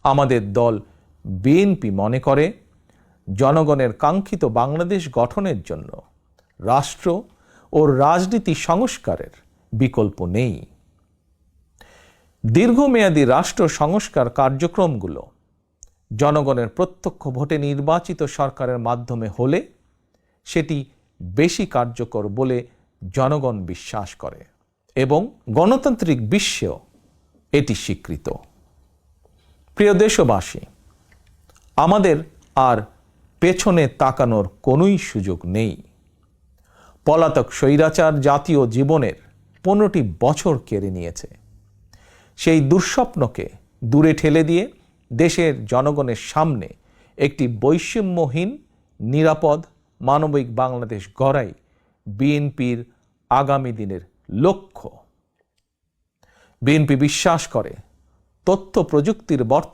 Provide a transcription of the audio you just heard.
আমাদের দল বিএনপি মনে করে জনগণের কাঙ্ক্ষিত বাংলাদেশ গঠনের জন্য রাষ্ট্র ও রাজনীতি সংস্কারের বিকল্প নেই। দীর্ঘমেয়াদী রাষ্ট্র সংস্কার কার্যক্রমগুলো জনগণের প্রত্যক্ষ ভোটে নির্বাচিত সরকারের মাধ্যমে হলে সেটি বেশি কার্যকর বলে জনগণ বিশ্বাস করে এবং গণতান্ত্রিক বিশ্বেও এটি স্বীকৃত। প্রিয় দেশবাসী, আমাদের আর পেছনে তাকানোর কোনোই সুযোগ নেই। পলাতক স্বৈরাচার জাতীয় জীবনের 15টি বছর কেড়ে নিয়েছে। সেই দুঃস্বপ্নকে দূরে ঠেলে দিয়ে দেশের জনগণের সামনে একটি বৈষম্যহীন, নিরাপদ, মানবিক বাংলাদেশ গড়াই বিএনপির আগামী দিনের লক্ষ্য। বিএনপি বিশ্বাস করে তথ্য প্রযুক্তির বর্তমান